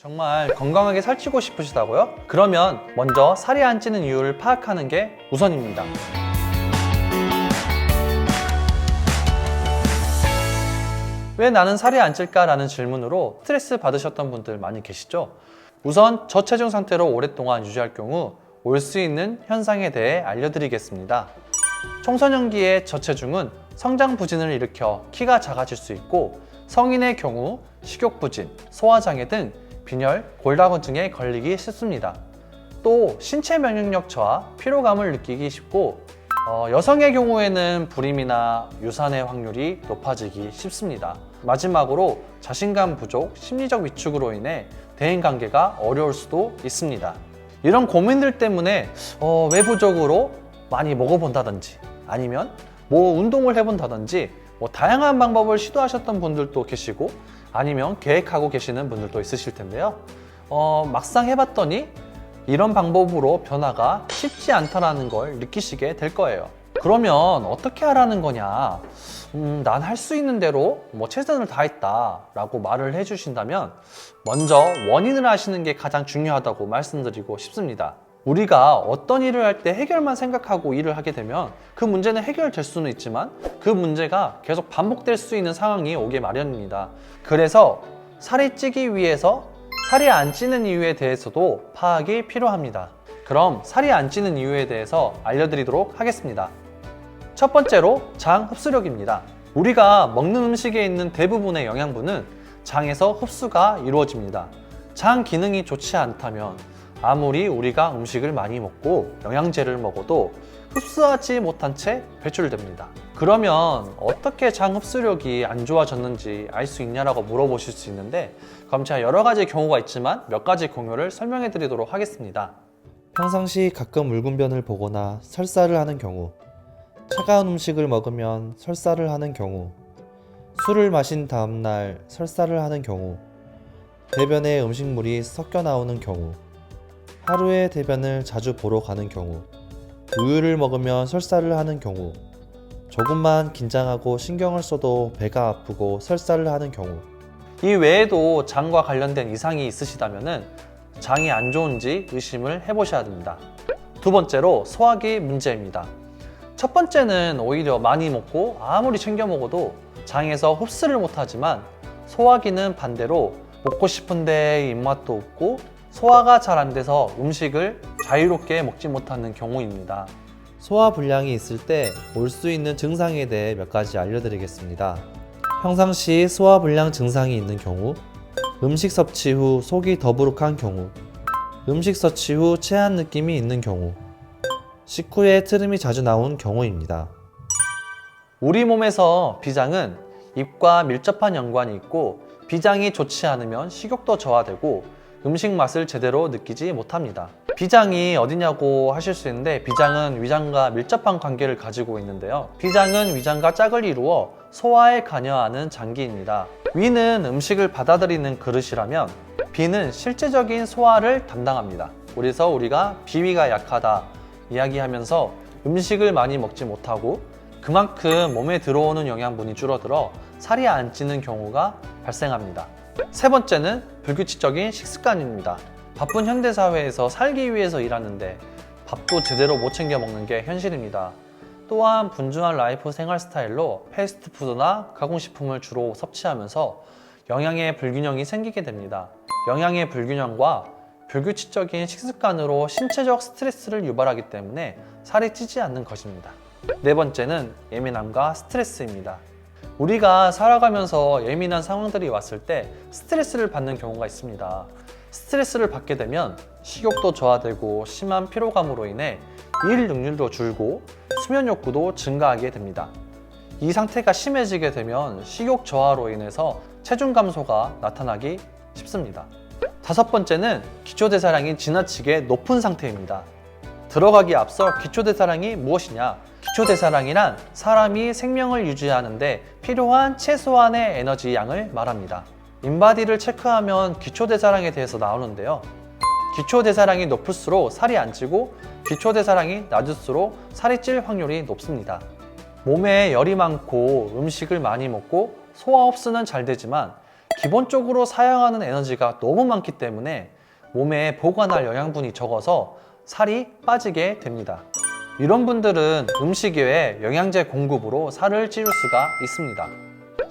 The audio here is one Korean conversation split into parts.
정말 건강하게 살찌고 싶으시다고요? 그러면 먼저 살이 안 찌는 이유를 파악하는 게 우선입니다. 왜 나는 살이 안 찔까? 라는 질문으로 스트레스 받으셨던 분들 많이 계시죠? 우선 저체중 상태로 오랫동안 유지할 경우 올 수 있는 현상에 대해 알려드리겠습니다. 청소년기의 저체중은 성장 부진을 일으켜 키가 작아질 수 있고, 성인의 경우 식욕부진, 소화장애 등 빈혈, 골다공증에 걸리기 쉽습니다. 또 신체 면역력 저하, 피로감을 느끼기 쉽고, 여성의 경우에는 불임이나 유산의 확률이 높아지기 쉽습니다. 마지막으로 자신감 부족, 심리적 위축으로 인해 대인관계가 어려울 수도 있습니다. 이런 고민들 때문에 외부적으로 많이 먹어본다든지 아니면 운동을 해본다든지 다양한 방법을 시도하셨던 분들도 계시고, 아니면 계획하고 계시는 분들도 있으실 텐데요. 막상 해봤더니 이런 방법으로 변화가 쉽지 않다는 걸 느끼시게 될 거예요. 그러면 어떻게 하라는 거냐? 난 할 수 있는 대로 최선을 다했다 라고 말을 해주신다면, 먼저 원인을 아시는 게 가장 중요하다고 말씀드리고 싶습니다. 우리가 어떤 일을 할 때 해결만 생각하고 일을 하게 되면 그 문제는 해결될 수는 있지만 그 문제가 계속 반복될 수 있는 상황이 오게 마련입니다. 그래서 살이 찌기 위해서 살이 안 찌는 이유에 대해서도 파악이 필요합니다. 그럼 살이 안 찌는 이유에 대해서 알려드리도록 하겠습니다. 첫 번째로 장 흡수력입니다. 우리가 먹는 음식에 있는 대부분의 영양분은 장에서 흡수가 이루어집니다. 장 기능이 좋지 않다면 아무리 우리가 음식을 많이 먹고 영양제를 먹어도 흡수하지 못한 채 배출됩니다. 그러면 어떻게 장 흡수력이 안 좋아졌는지 알 수 있냐라고 물어보실 수 있는데, 그럼 제가 여러 가지 경우가 있지만 몇 가지 경우를 설명해 드리도록 하겠습니다. 평상시 가끔 묽은변을 보거나 설사를 하는 경우, 차가운 음식을 먹으면 설사를 하는 경우, 술을 마신 다음날 설사를 하는 경우, 대변에 음식물이 섞여 나오는 경우, 하루에 대변을 자주 보러 가는 경우, 우유를 먹으면 설사를 하는 경우, 조금만 긴장하고 신경을 써도 배가 아프고 설사를 하는 경우. 이 외에도 장과 관련된 이상이 있으시다면 장이 안 좋은지 의심을 해보셔야 됩니다. 두 번째로 소화기 문제입니다. 첫 번째는 오히려 많이 먹고 아무리 챙겨 먹어도 장에서 흡수를 못하지만, 소화기는 반대로 먹고 싶은데 입맛도 없고 소화가 잘 안 돼서 음식을 자유롭게 먹지 못하는 경우입니다. 소화 불량이 있을 때 올 수 있는 증상에 대해 몇 가지 알려드리겠습니다. 평상시 소화 불량 증상이 있는 경우, 음식 섭취 후 속이 더부룩한 경우, 음식 섭취 후 체한 느낌이 있는 경우, 식후에 트름이 자주 나온 경우입니다. 우리 몸에서 비장은 입과 밀접한 연관이 있고, 비장이 좋지 않으면 식욕도 저하되고 음식 맛을 제대로 느끼지 못합니다. 비장이 어디냐고 하실 수 있는데, 비장은 위장과 밀접한 관계를 가지고 있는데요. 비장은 위장과 짝을 이루어 소화에 관여하는 장기입니다. 위는 음식을 받아들이는 그릇이라면 비는 실제적인 소화를 담당합니다. 그래서 우리가 비위가 약하다 이야기하면서 음식을 많이 먹지 못하고 그만큼 몸에 들어오는 영양분이 줄어들어 살이 안 찌는 경우가 발생합니다. 세 번째는 불규칙적인 식습관입니다. 바쁜 현대사회에서 살기 위해서 일하는데 밥도 제대로 못 챙겨 먹는 게 현실입니다. 또한 분주한 라이프 생활 스타일로 패스트푸드나 가공식품을 주로 섭취하면서 영양의 불균형이 생기게 됩니다. 영양의 불균형과 불규칙적인 식습관으로 신체적 스트레스를 유발하기 때문에 살이 찌지 않는 것입니다. 네 번째는 예민함과 스트레스입니다. 우리가 살아가면서 예민한 상황들이 왔을 때 스트레스를 받는 경우가 있습니다. 스트레스를 받게 되면 식욕도 저하되고 심한 피로감으로 인해 일 능률도 줄고 수면 욕구도 증가하게 됩니다. 이 상태가 심해지게 되면 식욕 저하로 인해서 체중 감소가 나타나기 쉽습니다. 다섯 번째는 기초대사량이 지나치게 높은 상태입니다. 들어가기 앞서 기초대사량이 무엇이냐? 기초대사량이란 사람이 생명을 유지하는데 필요한 최소한의 에너지 양을 말합니다. 인바디를 체크하면 기초대사량에 대해서 나오는데요. 기초대사량이 높을수록 살이 안 찌고 기초대사량이 낮을수록 살이 찔 확률이 높습니다. 몸에 열이 많고 음식을 많이 먹고 소화 흡수는 잘 되지만 기본적으로 사용하는 에너지가 너무 많기 때문에 몸에 보관할 영양분이 적어서 살이 빠지게 됩니다. 이런 분들은 음식 외에 영양제 공급으로 살을 찌울 수가 있습니다.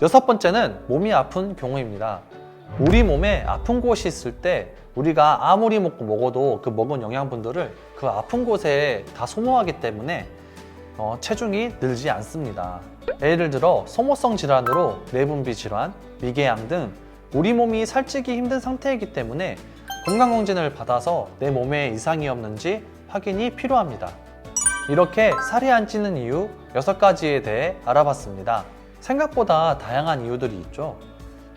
여섯 번째는 몸이 아픈 경우입니다. 우리 몸에 아픈 곳이 있을 때 우리가 아무리 먹어도 그 먹은 영양분들을 그 아픈 곳에 다 소모하기 때문에 체중이 늘지 않습니다. 예를 들어 소모성 질환으로 내분비 질환, 미궤양 등 우리 몸이 살찌기 힘든 상태이기 때문에 건강검진을 받아서 내 몸에 이상이 없는지 확인이 필요합니다. 이렇게 살이 안 찌는 이유 6가지에 대해 알아봤습니다. 생각보다 다양한 이유들이 있죠.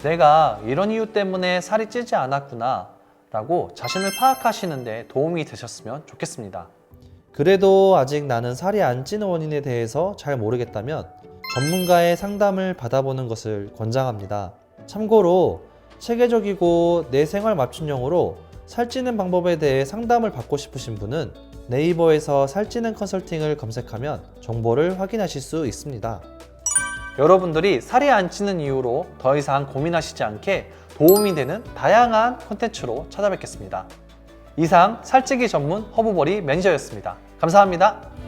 내가 이런 이유 때문에 살이 찌지 않았구나 라고 자신을 파악하시는 데 도움이 되셨으면 좋겠습니다. 그래도 아직 나는 살이 안 찌는 원인에 대해서 잘 모르겠다면 전문가의 상담을 받아보는 것을 권장합니다. 참고로 체계적이고 내 생활 맞춤형으로 살찌는 방법에 대해 상담을 받고 싶으신 분은 네이버에서 살찌는 컨설팅을 검색하면 정보를 확인하실 수 있습니다. 여러분들이 살이 안 찌는 이유로 더 이상 고민하시지 않게 도움이 되는 다양한 콘텐츠로 찾아뵙겠습니다. 이상 살찌기 전문 허브버리 매니저였습니다. 감사합니다.